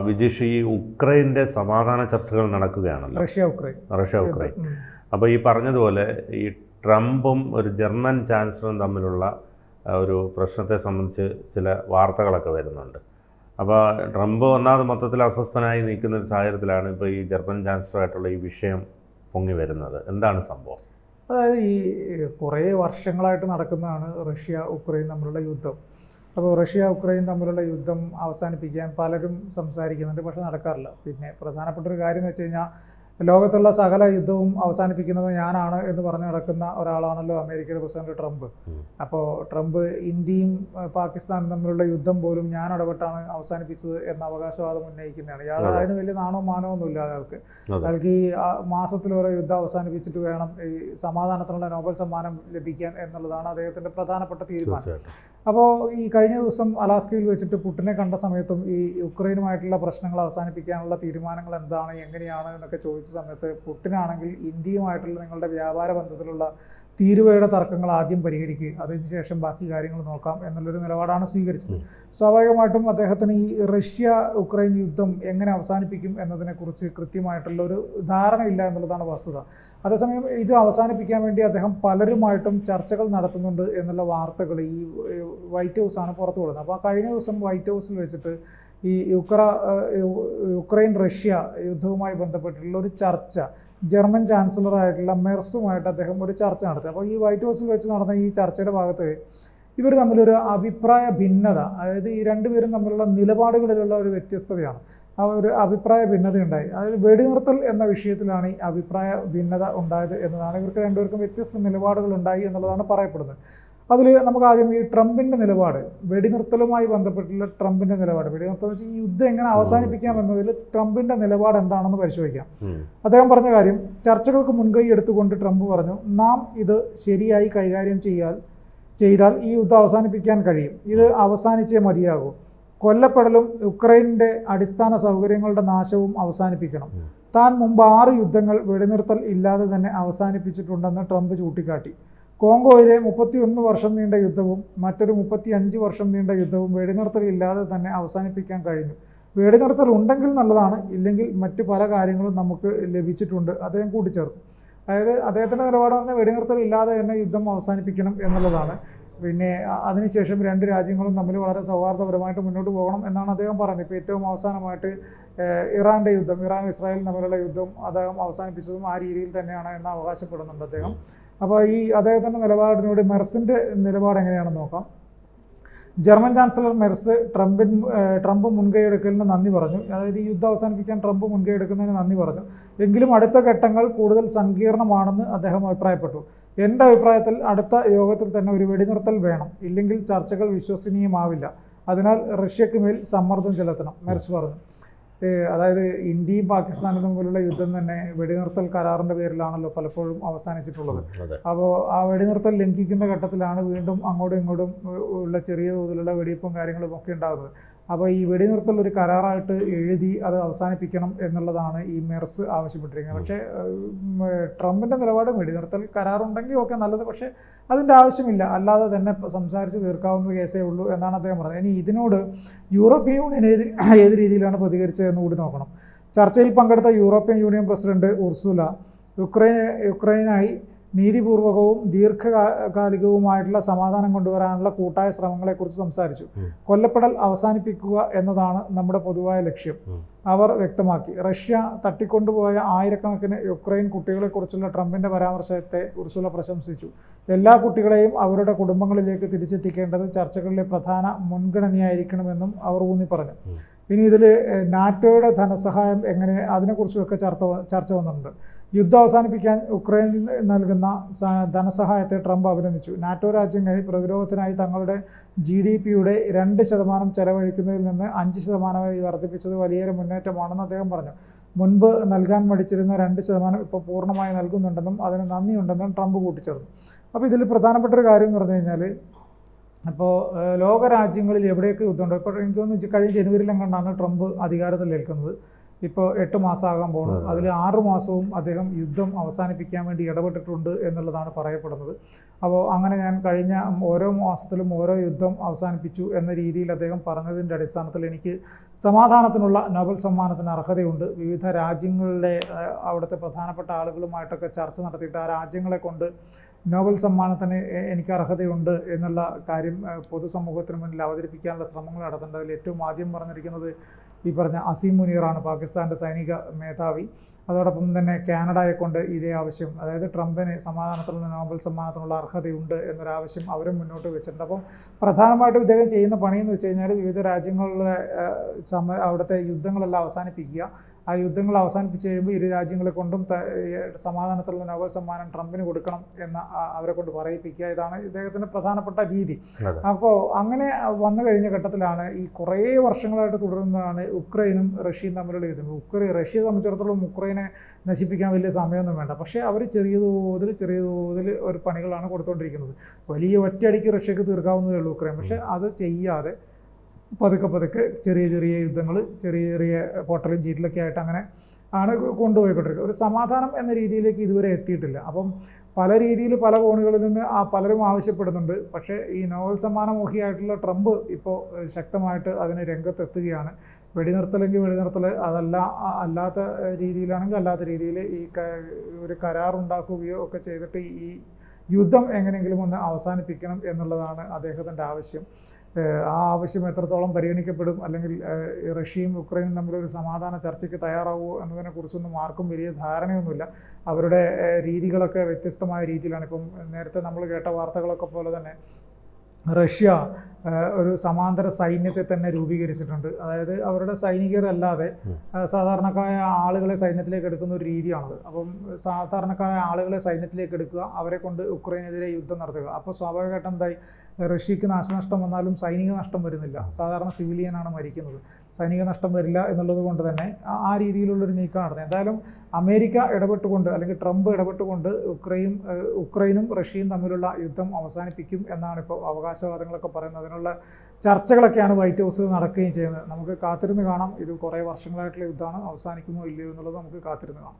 വിജീഷ്, ഈ ഉക്രൈൻ്റെ സമാധാന ചർച്ചകൾ നടക്കുകയാണല്ലോ, റഷ്യ ഉക്രൈൻ. അപ്പോൾ ഈ പറഞ്ഞതുപോലെ ഈ ട്രംപും ഒരു ജർമ്മൻ ചാൻസലറും തമ്മിലുള്ള ഒരു പ്രശ്നത്തെ സംബന്ധിച്ച് ചില വാർത്തകളൊക്കെ വരുന്നുണ്ട്. അപ്പോൾ ട്രംപ് ഒന്നാമത് മൊത്തത്തിൽ അസ്വസ്ഥനായി നിൽക്കുന്ന ഒരു സാഹചര്യത്തിലാണ് ഇപ്പോൾ ഈ ജർമ്മൻ ചാൻസലറായിട്ടുള്ള ഈ വിഷയം പൊങ്ങി വരുന്നത്. എന്താണ് സംഭവം? അതായത് ഈ കുറേ വർഷങ്ങളായിട്ട് നടക്കുന്നതാണ് റഷ്യ ഉക്രൈൻ തമ്മിലുള്ള യുദ്ധം. അപ്പോൾ റഷ്യ ഉക്രൈൻ തമ്മിലുള്ള യുദ്ധം അവസാനിപ്പിക്കാൻ പലരും സംസാരിക്കുന്നുണ്ട്, പക്ഷെ നടക്കാറില്ല. പിന്നെ പ്രധാനപ്പെട്ട ഒരു കാര്യം എന്ന് വെച്ച് കഴിഞ്ഞാൽ ലോകത്തുള്ള സകല യുദ്ധവും അവസാനിപ്പിക്കുന്നത് ഞാനാണ് എന്ന് പറഞ്ഞു നടക്കുന്ന ഒരാളാണല്ലോ അമേരിക്കയുടെ പ്രസിഡന്റ് ട്രംപ്. അപ്പോൾ ട്രംപ് ഇന്ത്യയും പാകിസ്ഥാനും തമ്മിലുള്ള യുദ്ധം പോലും ഞാൻ ഇടപെട്ടാണ് അവസാനിപ്പിച്ചത് എന്ന അവകാശവാദം ഉന്നയിക്കുന്നതാണ്. അതിന് വലിയ നാണോ മാനോ ഒന്നുമില്ല അയാൾക്ക് ഈ മാസത്തിലോരോ യുദ്ധം അവസാനിപ്പിച്ചിട്ട് വേണം ഈ സമാധാനത്തിനുള്ള നോബൽ സമ്മാനം ലഭിക്കാൻ എന്നുള്ളതാണ് അദ്ദേഹത്തിൻ്റെ പ്രധാനപ്പെട്ട തീരുമാനം. അപ്പോൾ ഈ കഴിഞ്ഞ ദിവസം അലാസ്കയിൽ വെച്ചിട്ട് പുടിനെ കണ്ട സമയത്തും ഈ യുക്രൈനുമായിട്ടുള്ള പ്രശ്നങ്ങൾ അവസാനിപ്പിക്കാനുള്ള തീരുമാനങ്ങൾ എന്താണ്, എങ്ങനെയാണ് എന്നൊക്കെ ചോദിച്ച സമയത്ത് പുടിനാണെങ്കിൽ ഇന്ത്യയുമായിട്ടുള്ള നിങ്ങളുടെ വ്യാപാര ബന്ധത്തിലുള്ള തീരുവയുടെ തർക്കങ്ങൾ ആദ്യം പരിഹരിക്കുക, അതിനുശേഷം ബാക്കി കാര്യങ്ങൾ നോക്കാം എന്നുള്ളൊരു നിലപാടാണ് സ്വീകരിച്ചത്. സ്വാഭാവികമായിട്ടും അദ്ദേഹത്തിന് ഈ റഷ്യ ഉക്രൈൻ യുദ്ധം എങ്ങനെ അവസാനിപ്പിക്കും എന്നതിനെക്കുറിച്ച് കൃത്യമായിട്ടുള്ള ഒരു ധാരണയില്ല എന്നുള്ളതാണ് വസ്തുത. അതേസമയം ഇത് അവസാനിപ്പിക്കാൻ വേണ്ടി അദ്ദേഹം പലരുമായിട്ടും ചർച്ചകൾ നടത്തുന്നുണ്ട് എന്നുള്ള വാർത്തകൾ ഈ വൈറ്റ് ഹൗസാണ് പുറത്തു വിടുന്നത്. അപ്പോൾ കഴിഞ്ഞ ദിവസം വൈറ്റ് ഹൗസിൽ വെച്ചിട്ട് ഈ യുക്രൈൻ റഷ്യ യുദ്ധവുമായി ബന്ധപ്പെട്ടിട്ടുള്ള ഒരു ചർച്ച ജർമ്മൻ ചാൻസലറായിട്ടുള്ള മെർസുമായിട്ട് അദ്ദേഹം ഒരു ചർച്ച നടത്തി. അപ്പോൾ ഈ വൈറ്റ് ഹൗസിൽ വെച്ച് നടന്ന ഈ ചർച്ചയുടെ ഭാഗത്ത് ഇവർ തമ്മിലൊരു അഭിപ്രായ ഭിന്നത, അതായത് ഈ രണ്ടുപേരും തമ്മിലുള്ള നിലപാടുകളിലുള്ള ഒരു വ്യത്യസ്തതയാണ്, ആ ഒരു അഭിപ്രായ ഭിന്നത ഉണ്ടായി. അതായത് വെടിനിർത്തൽ എന്ന വിഷയത്തിലാണ് ഈ അഭിപ്രായ ഭിന്നത ഉണ്ടായത് എന്നതാണ്. ഇവർക്ക് രണ്ടുപേർക്കും വ്യത്യസ്ത നിലപാടുകൾ ഉണ്ടായി എന്നുള്ളതാണ് പറയപ്പെടുന്നത്. അതിൽ നമുക്ക് ആദ്യം ഈ ട്രംപിൻ്റെ നിലപാട്, വെടിനിർത്തലുമായി ബന്ധപ്പെട്ടുള്ള ട്രംപിൻ്റെ നിലപാട്, വെടിനിർത്തൽ വെച്ചാൽ ഈ യുദ്ധം എങ്ങനെ അവസാനിപ്പിക്കാം എന്നതിൽ ട്രംപിൻ്റെ നിലപാട് എന്താണെന്ന് പരിശോധിക്കാം. അദ്ദേഹം പറഞ്ഞ കാര്യം, ചർച്ചകൾക്ക് മുൻകൈ എടുത്തുകൊണ്ട് ട്രംപ് പറഞ്ഞു, നാം ഇത് ശരിയായി കൈകാര്യം ചെയ്താൽ ഈ യുദ്ധം അവസാനിപ്പിക്കാൻ കഴിയും, ഇത് അവസാനിച്ചേ മതിയാകൂ. കൊല്ലപ്പെടലും യുക്രൈനിൻ്റെ അടിസ്ഥാന സൗകര്യങ്ങളുടെ നാശവും അവസാനിപ്പിക്കണം. താൻ മുമ്പ് 6 യുദ്ധങ്ങൾ വെടിനിർത്തൽ ഇല്ലാതെ തന്നെ അവസാനിപ്പിച്ചിട്ടുണ്ടെന്ന് ട്രംപ് ചൂണ്ടിക്കാട്ടി. കോങ്കോയിലെ 31 വർഷം നീണ്ട യുദ്ധവും മറ്റൊരു 35 വർഷം നീണ്ട യുദ്ധവും വെടിനിർത്തൽ ഇല്ലാതെ തന്നെ അവസാനിപ്പിക്കാൻ കഴിഞ്ഞു. വെടിനിർത്തൽ ഉണ്ടെങ്കിൽ നല്ലതാണ്, ഇല്ലെങ്കിൽ മറ്റ് പല കാര്യങ്ങളും നമുക്ക് ലഭിച്ചിട്ടുണ്ട്, അദ്ദേഹം കൂട്ടിച്ചേർത്തു. അതായത് അദ്ദേഹത്തിൻ്റെ നിലപാട് പറഞ്ഞാൽ വെടിനിർത്തൽ ഇല്ലാതെ തന്നെ യുദ്ധം അവസാനിപ്പിക്കണം എന്നുള്ളതാണ്. പിന്നെ അതിനുശേഷം 2 രാജ്യങ്ങളും തമ്മിൽ വളരെ സൗഹാർദ്ദപരമായിട്ട് മുന്നോട്ട് പോകണം എന്നാണ് അദ്ദേഹം പറയുന്നത്. ഇപ്പോൾ ഏറ്റവും അവസാനമായിട്ട് ഇറാൻ്റെ യുദ്ധം, ഇറാൻ ഇസ്രായേൽ തമ്മിലുള്ള യുദ്ധം അദ്ദേഹം അവസാനിപ്പിച്ചതും ആ രീതിയിൽ തന്നെയാണ് എന്ന് അവകാശപ്പെടുന്നുണ്ട് അദ്ദേഹം. അപ്പോൾ ഈ അദ്ദേഹത്തിൻ്റെ നിലപാടിനോട് മെർസിൻ്റെ നിലപാട് എങ്ങനെയാണെന്ന് നോക്കാം. ജർമ്മൻ ചാൻസലർ മെർസ് ട്രംപ് മുൻകൈ എടുക്കലിന് നന്ദി പറഞ്ഞു. അതായത് ഈ യുദ്ധം അവസാനിപ്പിക്കാൻ ട്രംപ് മുൻകൈ എടുക്കുന്നതിന് നന്ദി പറഞ്ഞു. എങ്കിലും അടുത്ത ഘട്ടങ്ങൾ കൂടുതൽ സങ്കീർണമാണെന്ന് അദ്ദേഹം അഭിപ്രായപ്പെട്ടു. എൻ്റെ അഭിപ്രായത്തിൽ അടുത്ത യോഗത്തിൽ തന്നെ ഒരു വെടിനിർത്തൽ വേണം, ഇല്ലെങ്കിൽ ചർച്ചകൾ വിശ്വസനീയമാവില്ല. അതിനാൽ റഷ്യക്ക് മേൽ സമ്മർദ്ദം ചെലുത്തണം, മെർസ് പറഞ്ഞു. അതായത് ഇന്ത്യയും പാകിസ്ഥാനും തമ്മിലുള്ള യുദ്ധം തന്നെ വെടിനിർത്തൽ കരാറിൻ്റെ പേരിലാണല്ലോ പലപ്പോഴും അവസാനിച്ചിട്ടുള്ളത്. അപ്പോൾ ആ വെടിനിർത്തൽ ലംഘിക്കുന്ന ഘട്ടത്തിലാണ് വീണ്ടും അങ്ങോട്ടും ഇങ്ങോട്ടും ഉള്ള ചെറിയ തോതിലുള്ള വെടിവെപ്പും കാര്യങ്ങളും ഒക്കെ ഉണ്ടാകുന്നത്. അപ്പോൾ ഈ വെടിനിർത്തൽ ഒരു കരാറായിട്ട് എഴുതി അത് അവസാനിപ്പിക്കണം എന്നുള്ളതാണ് ഈ മെർസ് ആവശ്യപ്പെട്ടിരിക്കുന്നത്. പക്ഷേ ട്രംപിൻ്റെ നിലപാട് വെടിനിർത്തൽ കരാറുണ്ടെങ്കിൽ ഒക്കെ നല്ലത്, പക്ഷേ അതിൻ്റെ ആവശ്യമില്ല, അല്ലാതെ തന്നെ സംസാരിച്ച് തീർക്കാവുന്ന കേസേ ഉള്ളൂ എന്നാണ് അദ്ദേഹം പറഞ്ഞത്. ഇനി ഇതിനോട് യൂറോപ്യൻ യൂണിയൻ ഏത് രീതിയിലാണ് പ്രതികരിച്ചതെന്ന് കൂടി നോക്കണം. ചർച്ചയിൽ പങ്കെടുത്ത യൂറോപ്യൻ യൂണിയൻ പ്രസിഡന്റ് ഉർസുല യുക്രൈനായി നീതിപൂർവകവും ദീർഘകാലികവുമായിട്ടുള്ള സമാധാനം കൊണ്ടുവരാനുള്ള കൂട്ടായ ശ്രമങ്ങളെക്കുറിച്ച് സംസാരിച്ചു. കൊല്ലപ്പെടൽ അവസാനിപ്പിക്കുക എന്നതാണ് നമ്മുടെ പൊതുവായ ലക്ഷ്യം, അവർ വ്യക്തമാക്കി. റഷ്യ തട്ടിക്കൊണ്ടുപോയ ആയിരക്കണക്കിന് യുക്രൈൻ കുട്ടികളെക്കുറിച്ചുള്ള ട്രംപിൻ്റെ പരാമർശത്തെ ഉർസുല പ്രശംസിച്ചു. എല്ലാ കുട്ടികളെയും അവരുടെ കുടുംബങ്ങളിലേക്ക് തിരിച്ചെത്തിക്കേണ്ടത് ചർച്ചകളിലെ പ്രധാന മുൻഗണനയായിരിക്കണമെന്നും അവർ ഊന്നി പറഞ്ഞു. ഇനി ഇതിൽ നാറ്റോയുടെ ധനസഹായം എങ്ങനെ, അതിനെക്കുറിച്ചുമൊക്കെ ചർച്ച വന്നിട്ടുണ്ട്. യുദ്ധം അവസാനിപ്പിക്കാൻ ഉക്രൈനിൽ നൽകുന്ന ധനസഹായത്തെ ട്രംപ് അഭിനന്ദിച്ചു. നാറ്റോ രാജ്യങ്ങൾ പ്രതിരോധത്തിനായി തങ്ങളുടെ GDP-യുടെ 2% ചെലവഴിക്കുന്നതിൽ നിന്ന് 5% വർദ്ധിപ്പിച്ചത് വലിയൊരു മുന്നേറ്റമാണെന്ന് അദ്ദേഹം പറഞ്ഞു. മുൻപ് നൽകാൻ മടിച്ചിരുന്ന 2% ഇപ്പോൾ പൂർണ്ണമായി നൽകുന്നുണ്ടെന്നും അതിന് നന്ദിയുണ്ടെന്നും ട്രംപ് കൂട്ടിച്ചേർത്തു. അപ്പോൾ ഇതിൽ പ്രധാനപ്പെട്ട ഒരു കാര്യം എന്ന് പറഞ്ഞു കഴിഞ്ഞാൽ, അപ്പോൾ ലോകരാജ്യങ്ങളിൽ എവിടെയൊക്കെ യുദ്ധമുണ്ടോ, ഇപ്പോൾ എനിക്ക് തോന്നുന്നു കഴിഞ്ഞ ജനുവരിയിലെങ്ങാണ്ടാണ് ട്രംപ് അധികാരത്തിൽ ഏൽക്കുന്നത്. ഇപ്പോൾ 8 മാസമാകാൻ പോകുന്നു. അതിൽ 6 മാസവും അദ്ദേഹം യുദ്ധം അവസാനിപ്പിക്കാൻ വേണ്ടി ഇടപെട്ടിട്ടുണ്ട് എന്നുള്ളതാണ് പറയപ്പെടുന്നത്. അപ്പോൾ അങ്ങനെ ഞാൻ കഴിഞ്ഞ ഓരോ മാസത്തിലും ഓരോ യുദ്ധം അവസാനിപ്പിച്ചു എന്ന രീതിയിൽ അദ്ദേഹം പറഞ്ഞതിൻ്റെ അടിസ്ഥാനത്തിൽ എനിക്ക് സമാധാനത്തിനുള്ള നോബൽ സമ്മാനത്തിന് അർഹതയുണ്ട്. വിവിധ രാജ്യങ്ങളിലെ അവിടുത്തെ പ്രധാനപ്പെട്ട ആളുകളുമായിട്ടൊക്കെ ചർച്ച നടത്തിയിട്ട് ആ രാജ്യങ്ങളെ കൊണ്ട് നോബൽ സമ്മാനത്തിന് എനിക്ക് അർഹതയുണ്ട് എന്നുള്ള കാര്യം പൊതുസമൂഹത്തിന് മുന്നിൽ അവതരിപ്പിക്കാനുള്ള ശ്രമങ്ങൾ നടത്തേണ്ടത്. അതിൽ ഏറ്റവും ആദ്യം പറഞ്ഞിരിക്കുന്നത് ഈ പറഞ്ഞ അസീം മുനീറാണ്, പാകിസ്ഥാൻ്റെ സൈനിക മേധാവി. അതോടൊപ്പം തന്നെ കാനഡയെ കൊണ്ട് ഇതേ ആവശ്യം, അതായത് ട്രംപിന് സമാധാനത്തിലുള്ള നോബൽ സമ്മാനത്തിനുള്ള അർഹതയുണ്ട് എന്നൊരാവശ്യം അവരും മുന്നോട്ട് വെച്ചിട്ടുണ്ട്. അപ്പം പ്രധാനമായിട്ടും ഇദ്ദേഹം ചെയ്യുന്ന പണിയെന്ന് വെച്ച് കഴിഞ്ഞാൽ വിവിധ രാജ്യങ്ങളിലെ അവിടുത്തെ യുദ്ധങ്ങളെല്ലാം അവസാനിപ്പിക്കുക. ആ യുദ്ധങ്ങൾ അവസാനിപ്പിച്ച് കഴിയുമ്പോൾ ഇരു രാജ്യങ്ങളെ കൊണ്ടും സമാധാനത്തിലുള്ള നോബൽ സമ്മാനം ട്രംപിന് കൊടുക്കണം എന്ന് അവരെ കൊണ്ട് പറയിപ്പിക്കുക. ഇതാണ് ഇദ്ദേഹത്തിൻ്റെ പ്രധാനപ്പെട്ട രീതി. അപ്പോൾ അങ്ങനെ വന്നു കഴിഞ്ഞ ഘട്ടത്തിലാണ് ഈ കുറേ വർഷങ്ങളായിട്ട് തുടരുന്നതാണ് ഉക്രൈനും റഷ്യയും തമ്മിലുള്ള യുദ്ധം. റഷ്യയെ സംബന്ധിച്ചിടത്തോളം ഉക്രൈനെ നശിപ്പിക്കാൻ വലിയ സമയമൊന്നും വേണ്ട, പക്ഷേ അവർ ചെറിയ തോതിൽ ഒരു പണികളാണ് കൊടുത്തുകൊണ്ടിരിക്കുന്നത്. വലിയ ഒറ്റയടിക്ക് റഷ്യക്ക് തീർക്കാവുന്നതേ ഉള്ളൂ ഉക്രൈൻ. പക്ഷേ അത് ചെയ്യാതെ പതുക്കെ ചെറിയ യുദ്ധങ്ങൾ, ചെറിയ പൊട്ടലും ചീറ്റലൊക്കെ ആയിട്ട് അങ്ങനെ ആണ് കൊണ്ടുപോയിക്കൊണ്ടിരിക്കുന്നത്. ഒരു സമാധാനം എന്ന രീതിയിലേക്ക് ഇതുവരെ എത്തിയിട്ടില്ല. അപ്പം പല രീതിയിൽ പല കോണുകളിൽ നിന്ന് പലരും ആവശ്യപ്പെടുന്നുണ്ട്. പക്ഷേ ഈ നോബൽ സമ്മാനമോഹിയായിട്ടുള്ള ട്രംപ് ഇപ്പോൾ ശക്തമായിട്ട് അതിന് രംഗത്തെത്തുകയാണ്. വെടിനിർത്തലെങ്കിൽ വെടിനിർത്തൽ, അല്ലാത്ത രീതിയിലാണെങ്കിൽ അല്ലാത്ത രീതിയിൽ ഈ ഒരു കരാറുണ്ടാക്കുകയോ ഒക്കെ ചെയ്തിട്ട് ഈ യുദ്ധം എങ്ങനെയെങ്കിലും ഒന്ന് അവസാനിപ്പിക്കണം എന്നുള്ളതാണ് അദ്ദേഹത്തിൻ്റെ ആവശ്യം. ആ ആവശ്യം എത്രത്തോളം പരിഗണിക്കപ്പെടും, അല്ലെങ്കിൽ റഷ്യയും ഉക്രൈനും തമ്മിലൊരു സമാധാന ചർച്ചയ്ക്ക് തയ്യാറാവുമോ എന്നതിനെക്കുറിച്ചൊന്നും ആർക്കും വലിയ ധാരണയൊന്നുമില്ല. അവരുടെ രീതികളൊക്കെ വ്യത്യസ്തമായ രീതിയിലാണ്. ഇപ്പം നേരത്തെ നമ്മൾ കേട്ട വാർത്തകളൊക്കെ പോലെ തന്നെ റഷ്യ ഒരു സമാന്തര സൈന്യത്തെ തന്നെ രൂപീകരിച്ചിട്ടുണ്ട്. അതായത് അവരുടെ സൈനികരല്ലാതെ സാധാരണക്കാരായ ആളുകളെ സൈന്യത്തിലേക്ക് എടുക്കുന്ന ഒരു രീതിയാണത്. അപ്പം സാധാരണക്കാരായ ആളുകളെ സൈന്യത്തിലേക്ക് എടുക്കുക, അവരെ കൊണ്ട് ഉക്രൈനെതിരെ യുദ്ധം നടത്തുക. അപ്പോൾ സ്വാഭാവികമായിട്ടും എന്തായി, റഷ്യക്ക് നാശനഷ്ടം വന്നാലും സൈനിക നഷ്ടം വരുന്നില്ല. സാധാരണ സിവിലിയനാണ് മരിക്കുന്നത്, സൈനിക നഷ്ടം വരില്ല എന്നുള്ളത് കൊണ്ട് തന്നെ ആ രീതിയിലുള്ളൊരു നീക്കം നടത്തുന്നത്. എന്തായാലും അമേരിക്ക ഇടപെട്ടുകൊണ്ട്, അല്ലെങ്കിൽ ട്രംപ് ഇടപെട്ടുകൊണ്ട് ഉക്രൈനും റഷ്യയും തമ്മിലുള്ള യുദ്ധം അവസാനിപ്പിക്കും എന്നാണ് ഇപ്പോൾ അവകാശവാദങ്ങളൊക്കെ പറയുന്നത്. അതിനുള്ള ചർച്ചകളൊക്കെയാണ് വൈറ്റ് ഹൗസിൽ നടക്കുകയും ചെയ്യുന്നത്. നമുക്ക് കാത്തിരുന്ന് കാണാം. ഇത് കുറേ വർഷങ്ങളായിട്ടുള്ള യുദ്ധമാണ്, അവസാനിക്കുമോ ഇല്ലയോ എന്നുള്ളത് നമുക്ക് കാത്തിരുന്ന് കാണാം.